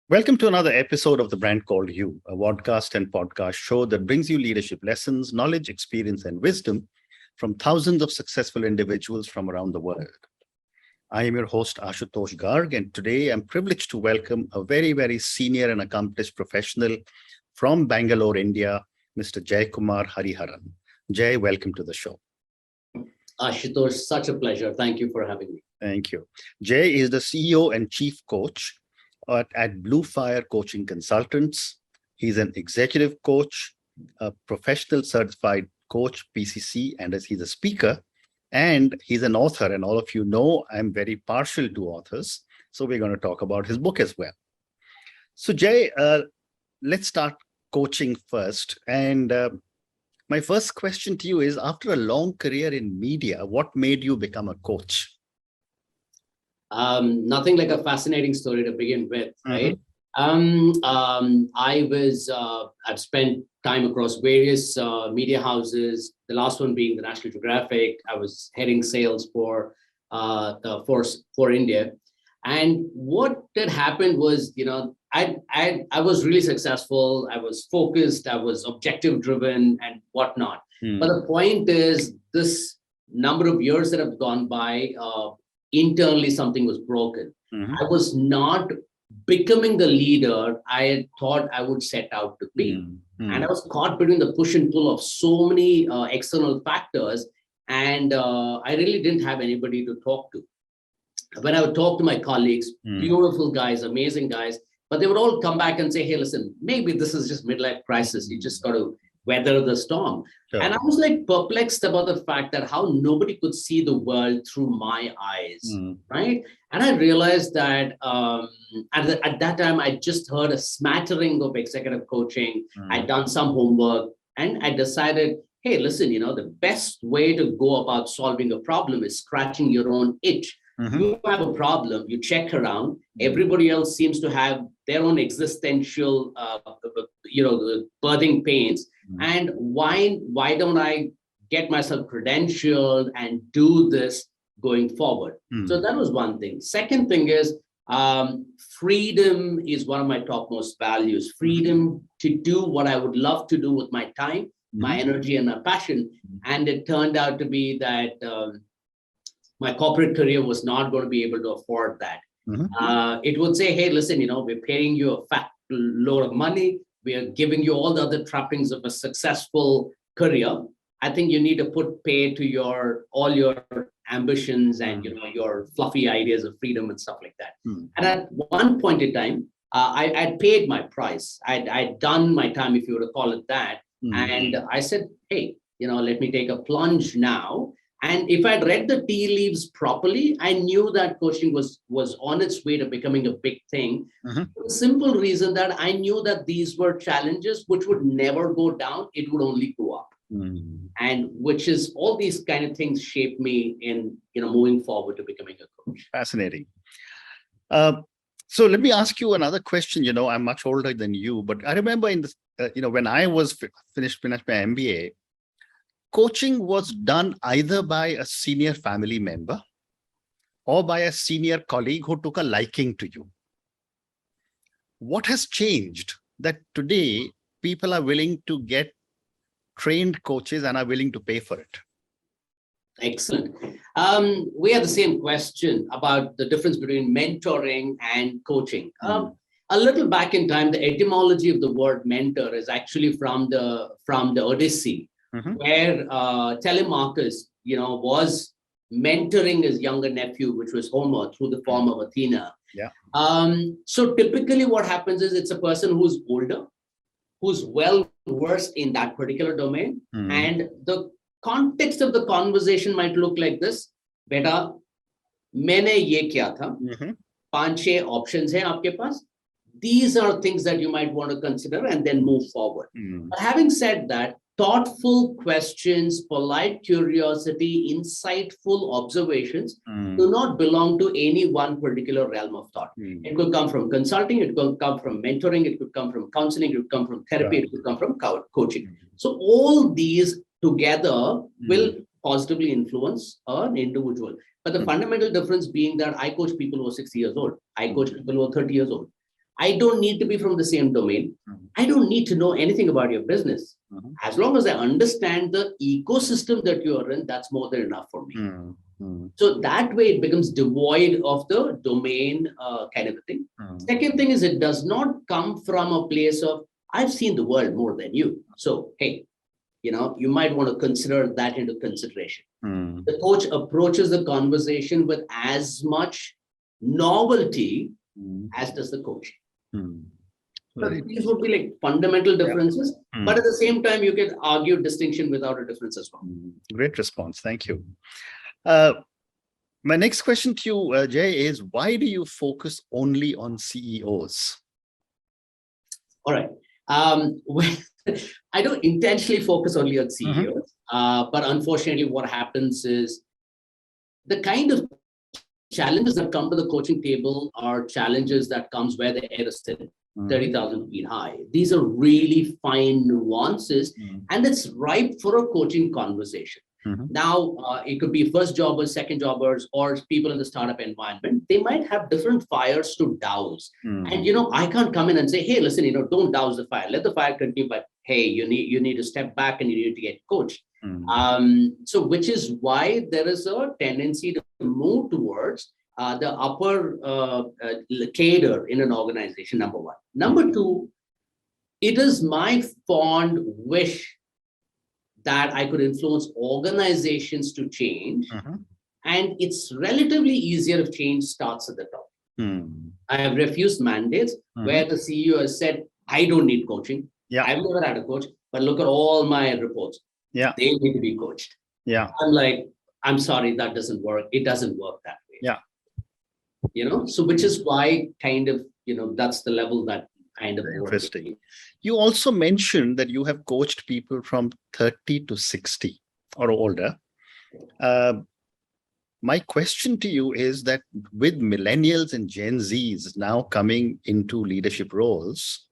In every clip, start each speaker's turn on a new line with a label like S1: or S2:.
S1: Welcome to another episode of The Brand Called You, a podcast and podcast show that brings you leadership lessons, knowledge, experience, and wisdom from thousands of successful individuals from around the world. I am your host, Ashutosh Garg, and today I'm privileged to welcome a very, very senior and accomplished professional from Bangalore, India, Mr. Jaykumar Hariharan. Jay, welcome to the show.
S2: Ashutosh, such a pleasure. Thank you for having me.
S1: Thank you. Jay is the CEO and chief coach at Blue Fire Coaching Consultants. He's an executive coach, a professional certified coach, PCC, and he's a speaker, and he's an author. And all of you know I'm very partial to authors, so we're going to talk about his book as well. So Jay, let's start coaching first. And my first question to you is, after a long career in media, what made you become a coach?
S2: Nothing like a fascinating story to begin with, right? I've spent time across various media houses, the last one being the National Geographic. I was heading sales for India. And what had happened was, I was really successful. I was focused, I was objective driven and whatnot. But the point is, this number of years that have gone by, internally something was broken. I was not becoming the leader I had thought I would set out to be. And I was caught between the push and pull of so many external factors, and I really didn't have anybody to talk to. When I would talk to my colleagues, beautiful guys, amazing guys, but they would all come back and say, hey, listen, maybe this is just midlife crisis. You just got to weather the storm. Sure. And I was like perplexed about the fact that how nobody could see the world through my eyes, right? And I realized that at that time, I just heard a smattering of executive coaching. I'd done some homework and I decided, hey, listen, the best way to go about solving a problem is scratching your own itch. You have a problem, you check around, everybody else seems to have their own existential, birthing pains. And why don't I get myself credentialed and do this going forward? So that was one thing. Second thing is, freedom is one of my topmost values. Freedom to do what I would love to do with my time, my energy and my passion. And it turned out to be that my corporate career was not going to be able to afford that. It would say, hey, listen, we're paying you a fat load of money. We are giving you all the other trappings of a successful career. I think you need to put pay to all your ambitions and your fluffy ideas of freedom and stuff like that. And at one point in time, I'd paid my price. I'd done my time, if you were to call it that. And I said, hey, let me take a plunge now. And if I'd read the tea leaves properly, I knew that coaching was on its way to becoming a big thing. For the simple reason that I knew that these were challenges which would never go down, it would only go up. And which is all these kind of things shape me in moving forward to becoming a coach.
S1: Fascinating. So let me ask you another question. I'm much older than you, but I remember when I was finished my MBA, coaching was done either by a senior family member or by a senior colleague who took a liking to you. What has changed that today people are willing to get trained coaches and are willing to pay for it?
S2: Excellent. We had the same question about the difference between mentoring and coaching. A little back in time, the etymology of the word mentor is actually from the Odyssey. Where Telemachus, was mentoring his younger nephew, which was Homer, through the form of Athena. So typically what happens is it's a person who's older, who's well versed in that particular domain. And the context of the conversation might look like this. Beta, maine ye kya tha? 5-6 options hai aapke paas. These are things that you might want to consider and then move forward. But having said that, thoughtful questions, polite curiosity, insightful observations do not belong to any one particular realm of thought. It could come from consulting, it could come from mentoring, it could come from counseling, it could come from therapy, it could come from coaching. So all these together will positively influence an individual. But the fundamental difference being that I coach people who are 60 years old, I coach people who are 30 years old. I don't need to be from the same domain. I don't need to know anything about your business. As long as I understand the ecosystem that you are in, that's more than enough for me. So that way it becomes devoid of the domain kind of a thing. Second thing is, it does not come from a place of, I've seen the world more than you. So, hey, you might want to consider that into consideration. The coach approaches the conversation with as much novelty as does the coach. So these would be like fundamental differences, but at the same time, you can argue distinction without a difference as well.
S1: Great response. Thank you. My next question to you, Jay, is why do you focus only on CEOs?
S2: All right. I don't intentionally focus only on CEOs, but unfortunately, what happens is the kind of challenges that come to the coaching table are challenges that comes where the air is thin, 30,000 feet high. These are really fine nuances, and it's ripe for a coaching conversation. Now, it could be first jobbers, second jobbers, or people in the startup environment. They might have different fires to douse. And, I can't come in and say, hey, listen, don't douse the fire. Let the fire continue, but hey, you need to step back and you need to get coached. So which is why there is a tendency to move towards the upper cadre in an organization, number one. Number two, it is my fond wish that I could influence organizations to change. And it's relatively easier if change starts at the top. I have refused mandates where the CEO has said, I don't need coaching. I've never had a coach, but look at all my reports. They need to be coached. I'm like, I'm sorry, that doesn't work. It doesn't work that way. So which is why kind of, that's the level that kind of
S1: interesting. You also mentioned that you have coached people from 30 to 60 or older. My question to you is that with millennials and Gen Zs now coming into leadership roles,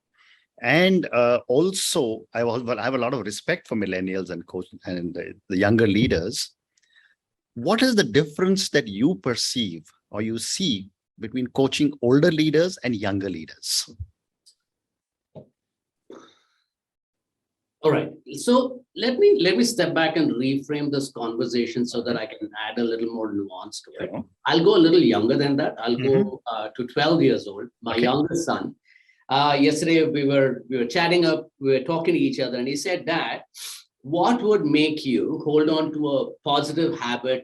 S1: and also I have a lot of respect for millennials and the younger leaders. What is the difference that you perceive or you see between coaching older leaders and younger leaders?
S2: All right. So let me step back and reframe this conversation so that I can add a little more nuance to it. I'll go a little younger than that. I'll go to 12 years old. My youngest son. Yesterday we were chatting up. We were talking to each other, and he said, "Dad, what would make you hold on to a positive habit?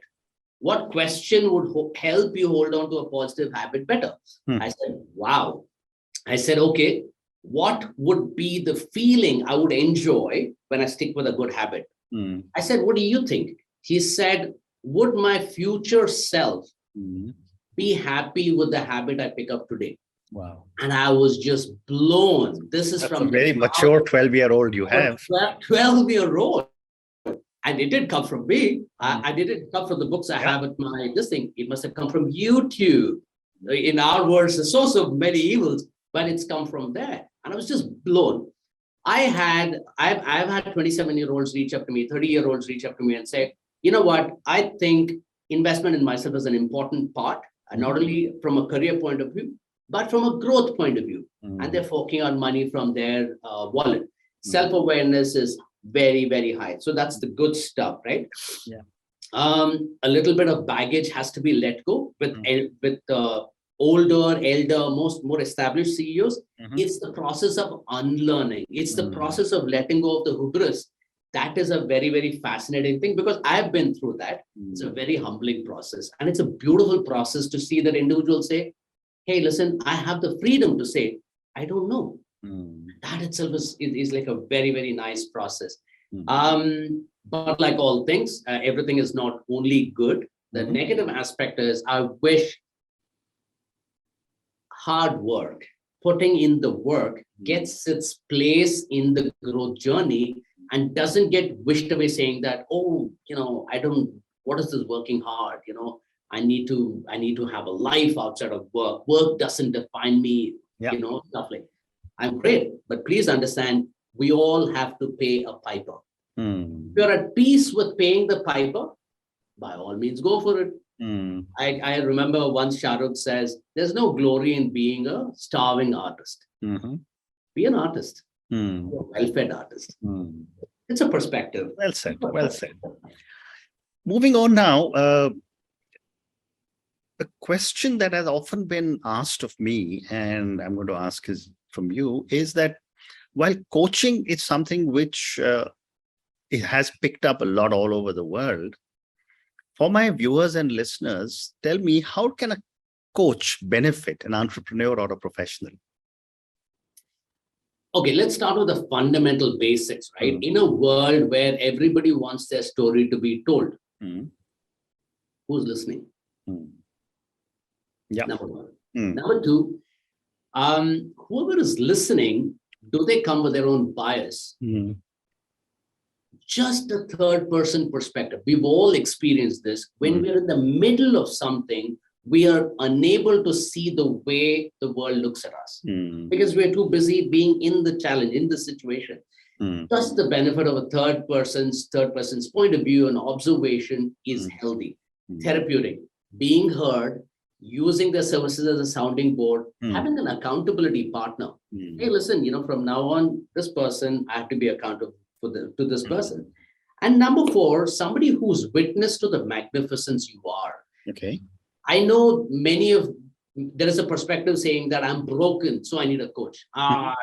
S2: What question would help you hold on to a positive habit better?" I said, "Wow." I said, "Okay. What would be the feeling I would enjoy when I stick with a good habit?" I said, "What do you think?" He said, "Would my future self be happy with the habit I pick up today?"
S1: Wow.
S2: And I was just blown. This is from
S1: a very mature 12-year-old you have.
S2: 12-year-old. And it didn't come from me. I didn't come from the books I have at this thing. It must have come from YouTube. In our words, the source of many evils, but it's come from there. And I was just blown. I've had 27-year-olds reach up to me, 30-year-olds reach up to me and say, you know what, I think investment in myself is an important part, and not only from a career point of view, but from a growth point of view. And they're forking out money from their wallet. Self-awareness is very, very high. So that's the good stuff, right? A little bit of baggage has to be let go with older, more established CEOs. It's the process of unlearning. It's the process of letting go of the hubris. That is a very, very fascinating thing, because I've been through that. It's a very humbling process. And it's a beautiful process to see that individuals say, hey, listen, I have the freedom to say, I don't know. That itself is like a very, very nice process. But like all things, everything is not only good. The negative aspect is, I wish hard work, putting in the work, gets its place in the growth journey and doesn't get wished away saying that, oh, what is this working hard? I need to have a life outside of work. Work doesn't define me, stuff like that. I'm great, but please understand, we all have to pay a piper. If you're at peace with paying the piper, by all means, go for it. I remember once Shah Rukh says, there's no glory in being a starving artist. Be an artist. Be a well-fed artist. It's a perspective.
S1: Well said. Well said. Moving on now, a question that has often been asked of me, and I'm going to ask from you, is that while coaching is something which it has picked up a lot all over the world, for my viewers and listeners, tell me, how can a coach benefit an entrepreneur or a professional?
S2: Okay, let's start with the fundamental basics, right? In a world where everybody wants their story to be told, who's listening?
S1: Yeah.
S2: Number one. Number two, whoever is listening, do they come with their own bias? Just a third person perspective. We've all experienced this. When we're in the middle of something, we are unable to see the way the world looks at us because we're too busy being in the challenge, in the situation. Just the benefit of a third person's point of view and observation is healthy, therapeutic, being heard, using their services as a sounding board, having an accountability partner. Hey, listen, from now on, this person, I have to be accountable to this person. And number four, somebody who's witness to the magnificence you are.
S1: Okay.
S2: I know there is a perspective saying that I'm broken, so I need a coach.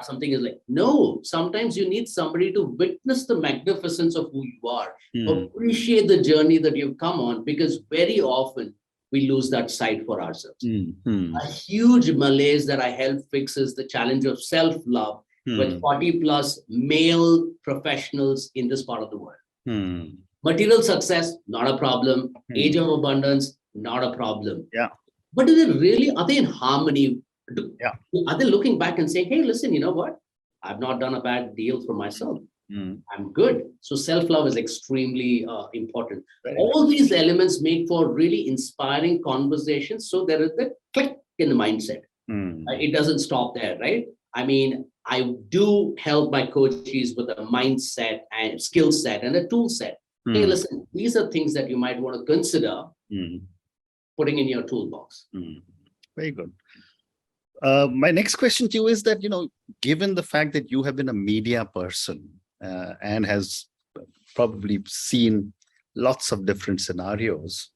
S2: Something is like, no, sometimes you need somebody to witness the magnificence of who you are, appreciate the journey that you've come on, because very often we lose that sight for ourselves. A huge malaise that I help fix is the challenge of self-love with 40 plus male professionals in this part of the world. Material success, not a problem. Age of abundance, not a problem.
S1: Yeah.
S2: But are they in harmony? Are they looking back and saying, hey, listen, you know what? I've not done a bad deal for myself. I'm good. So self-love is extremely important. All these elements make for really inspiring conversations. So there is the click in the mindset. It doesn't stop there, right? I mean, I do help my coaches with a mindset and skill set and a tool set. Hey, listen, these are things that you might want to consider putting in your toolbox.
S1: Very good. My next question to you is that, given the fact that you have been a media person and has probably seen lots of different scenarios,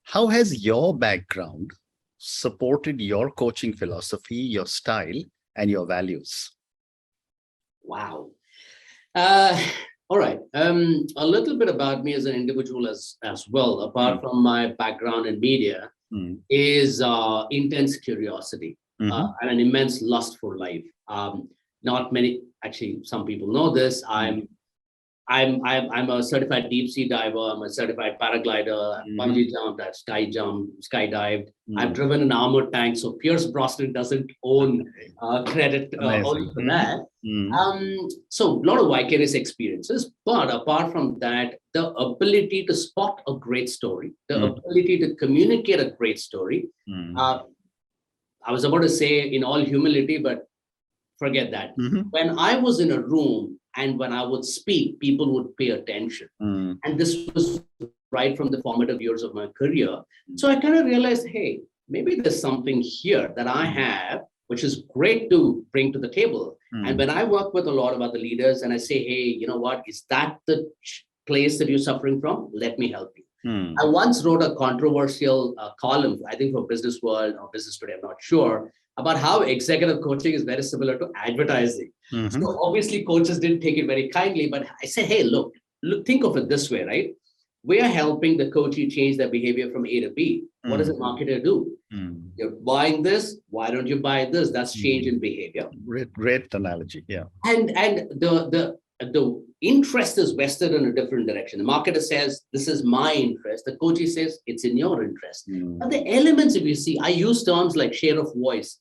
S1: how has your background supported your coaching philosophy, your style, and your values?
S2: Wow. All right. A little bit about me as an individual as well, apart from my background in media, is intense curiosity and an immense lust for life. Not many, actually, some people know this. I'm a certified deep sea diver. I'm a certified paraglider. I've bungee jumped. I've skydived. I've driven an armored tank. So Pierce Brosnan doesn't own credit only for that. So a lot of vicarious experiences. But apart from that, the ability to spot a great story, the ability to communicate a great story. I was about to say in all humility, but forget that. When I was in a room and when I would speak, people would pay attention. And this was right from the formative years of my career. So I kind of realized, hey, maybe there's something here that I have, which is great to bring to the table. And when I work with a lot of other leaders and I say, hey, you know what, is that the place that you're suffering from? Let me help you. I once wrote a controversial column, I think for Business World or Business Today, I'm not sure, about how executive coaching is very similar to advertising. So obviously coaches didn't take it very kindly, but I said, hey, look, think of it this way, right? We are helping the coachee change their behavior from A to B. What does a marketer do? You're buying this, why don't you buy this? That's change in behavior.
S1: Great analogy, yeah.
S2: And the interest is vested in a different direction. The marketer says, this is my interest. The coachee says, it's in your interest. And the elements, if you see, I use terms like share of voice.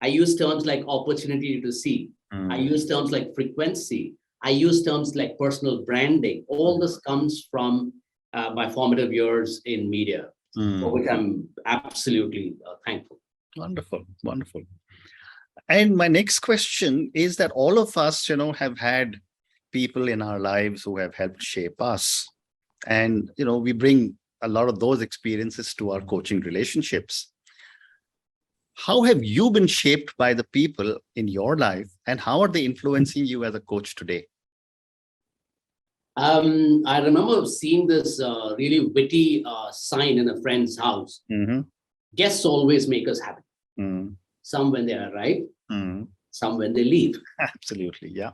S2: I use terms like opportunity to see. I use terms like frequency. I use terms like personal branding. All this comes from my formative years in media, for which I'm absolutely thankful.
S1: Wonderful, wonderful. And my next question is that all of us, have had people in our lives who have helped shape us. And, we bring a lot of those experiences to our coaching relationships. How have you been shaped by the people in your life, and how are they influencing you as a coach today?
S2: I remember seeing this really witty sign in a friend's house.
S1: Mm-hmm.
S2: Guests always make us happy.
S1: Mm-hmm.
S2: Some when they arrive,
S1: Mm-hmm.
S2: some when they leave.
S1: Absolutely, yeah.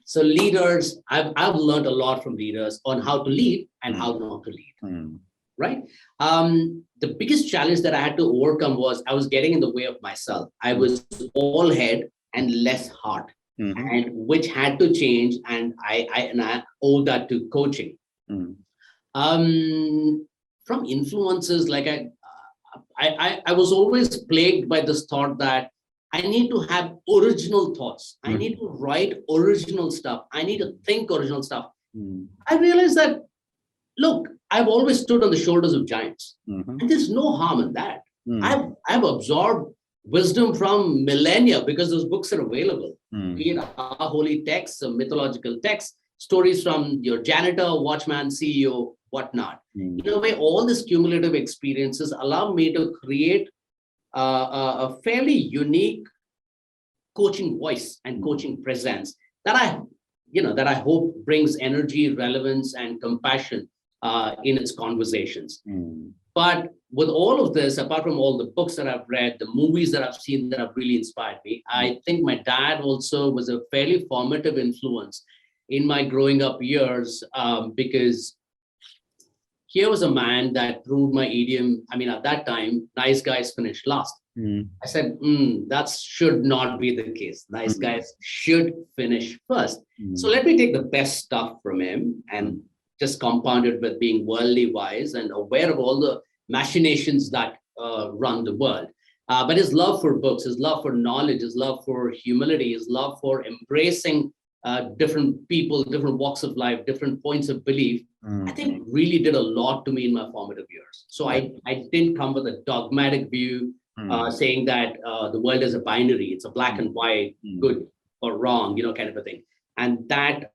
S2: So leaders, I've learned a lot from leaders on how to lead and how not to lead.
S1: Mm-hmm.
S2: Right? The biggest challenge that I had to overcome was I was getting in the way of myself. I was all head and less heart.
S1: Mm-hmm.
S2: And which had to change, and I owe that to coaching.
S1: Mm-hmm.
S2: From influences, like I was always plagued by this thought that I need to have original thoughts. I need to write original stuff. I need to think original stuff. I realized that, look, I've always stood on the shoulders of giants, and there's no harm in that. I've absorbed wisdom from millennia because those books are available. Be it our holy texts, mythological texts, stories from your janitor, watchman, CEO, whatnot. In a way, all these cumulative experiences allow me to create a fairly unique coaching voice and coaching presence that I hope brings energy, relevance, and compassion in its conversations. But with all of this, apart from all the books that I've read, the movies that I've seen that have really inspired me, I think my dad also was a fairly formative influence in my growing up years, because here was a man that proved my idiom. I mean, at that time, nice guys finish last. I said, that should not be the case. Nice guys should finish first. So let me take the best stuff from him and just compound it with being worldly wise and aware of all the machinations that run the world. But his love for books, his love for knowledge, his love for humility, his love for embracing different people, different walks of life, different points of belief, I think really did a lot to me in my formative years. So I didn't come with a dogmatic view saying that the world is a binary. It's a black and white, good or wrong, kind of a thing. And that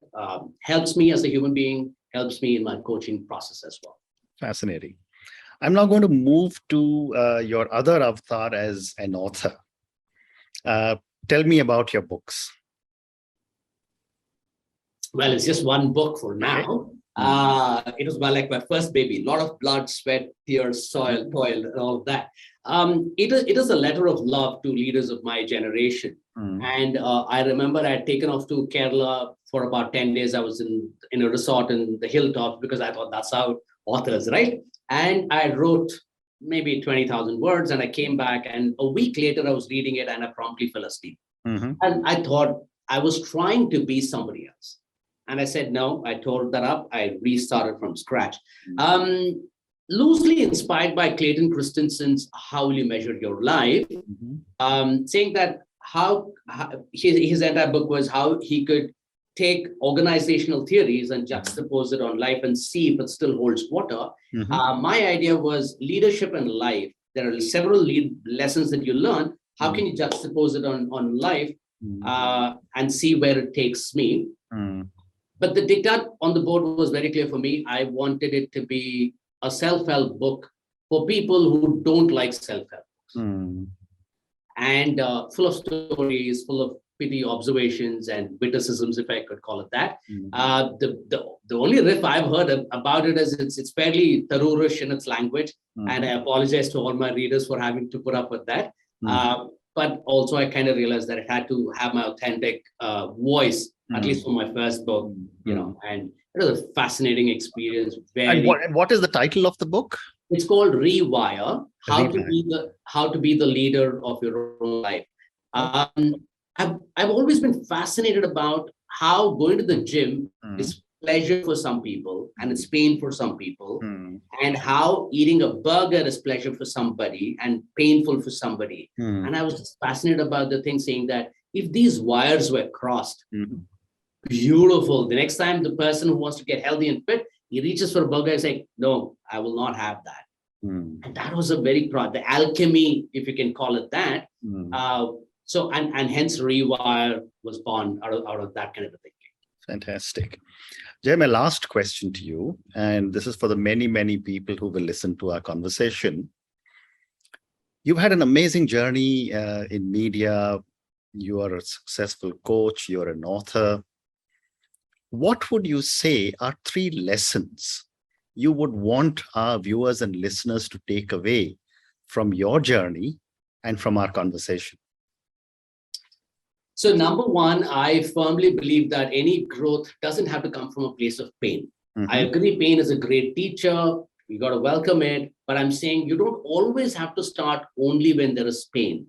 S2: helps me as a human being, helps me in my coaching process as well.
S1: Fascinating. I'm now going to move to your other avatar as an author. Tell me about your books.
S2: Well, it's just one book for now. It was my first baby. A lot of blood, sweat, tears, soil, toil, and all of that. It is a letter of love to leaders of my generation. And I remember I had taken off to Kerala for about 10 days. I was in a resort in the hilltops because I thought that's how authors, right? And I wrote maybe 20,000 words, and I came back, and a week later I was reading it and I promptly fell asleep. And I thought I was trying to be somebody else. And I said, no, I tore that up. I restarted from scratch. Loosely inspired by Clayton Christensen's How Will You Measure Your Life, saying that how his entire book was how he could take organizational theories and juxtapose it on life and see if it still holds water. My idea was leadership and life. There are several lessons that you learn. How can you juxtapose it on life and see where it takes me? But the diktat on the board was very clear for me. I wanted it to be a self-help book for people who don't like self-help books. And full of stories, full of pithy observations and witticisms, if I could call it that. The only riff I've heard about it is it's fairly Tarurish in its language. And I apologize to all my readers for having to put up with that. But also I kind of realized that it had to have my authentic voice, at least for my first book, and it was a fascinating experience.
S1: And what is the title of the book?
S2: It's called Rewire, How to be the leader of your own life. I've always been fascinated about how going to the gym is pleasure for some people and it's pain for some people, and how eating a burger is pleasure for somebody and painful for somebody. And I was just fascinated about the thing saying that if these wires were crossed, beautiful. The next time the person who wants to get healthy and fit, he reaches for a burger and say, no, I will not have that. And that was a very the alchemy, if you can call it that. So hence Rewire was born out of that kind of a thinking.
S1: Fantastic. Jay, my last question to you, and this is for the many, many people who will listen to our conversation. You've had an amazing journey in media. You are a successful coach. You're an author. What would you say are 3 lessons you would want our viewers and listeners to take away from your journey and from our conversation?
S2: So number one, I firmly believe that any growth doesn't have to come from a place of pain. I agree, pain is a great teacher. You got to welcome it. But I'm saying you don't always have to start only when there is pain.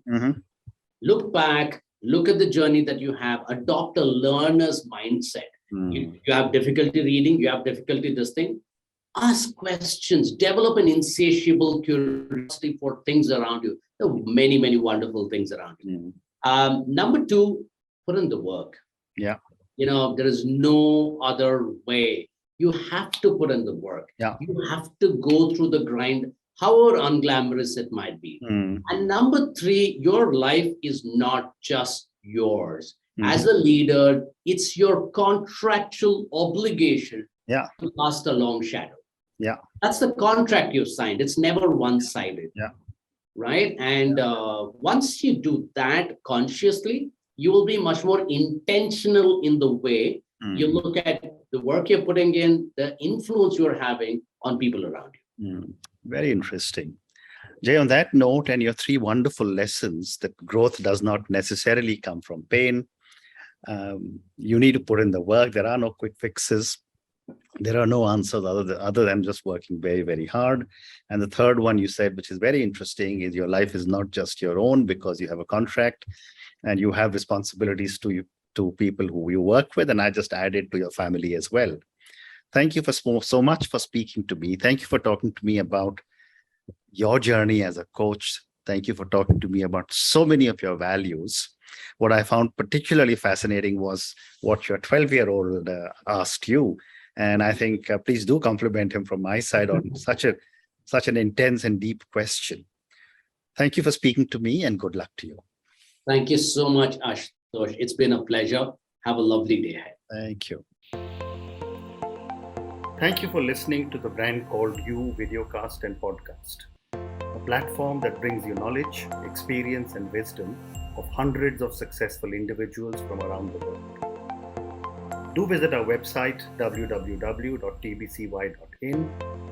S2: Look back, look at the journey that you have, adopt a learner's mindset. You have difficulty reading, you have difficulty this thing. Ask questions, develop an insatiable curiosity for things around you. There are many, many wonderful things around you. Number 2, put in the work.
S1: Yeah.
S2: There is no other way. You have to put in the work.
S1: Yeah.
S2: You have to go through the grind, however unglamorous it might be. And number 3, your life is not just yours. As a leader, it's your contractual obligation to cast a long shadow.
S1: Yeah.
S2: That's the contract you've signed. It's never one-sided.
S1: Yeah.
S2: Right. And once you do that consciously, you will be much more intentional in the way you look at the work you're putting in, the influence you're having on people around you.
S1: Very interesting. Jay, on that note, and your 3 wonderful lessons, that growth does not necessarily come from pain. You need to put in the work. There are no quick fixes. There are no answers other than just working very, very hard. And the third one you said, which is very interesting, is your life is not just your own because you have a contract and you have responsibilities to people who you work with. And I just added to your family as well. Thank you so much for speaking to me. Thank you for talking to me about your journey as a coach. Thank you for talking to me about so many of your values. What I found particularly fascinating was what your 12-year-old asked you. And I think please do compliment him from my side on such an intense and deep question. Thank you for speaking to me, and good luck to you.
S2: Thank you so much, Ashutosh. It's been a pleasure. Have a lovely day ahead.
S1: Thank you. Thank you for listening to the Brand Called You videocast and podcast, a platform that brings you knowledge, experience, and wisdom of hundreds of successful individuals from around the world. Do visit our website www.tbcy.in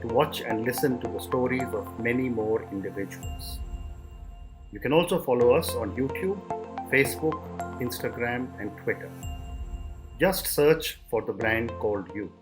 S1: to watch and listen to the stories of many more individuals. You can also follow us on YouTube, Facebook, Instagram, and Twitter. Just search for the Brand Called You.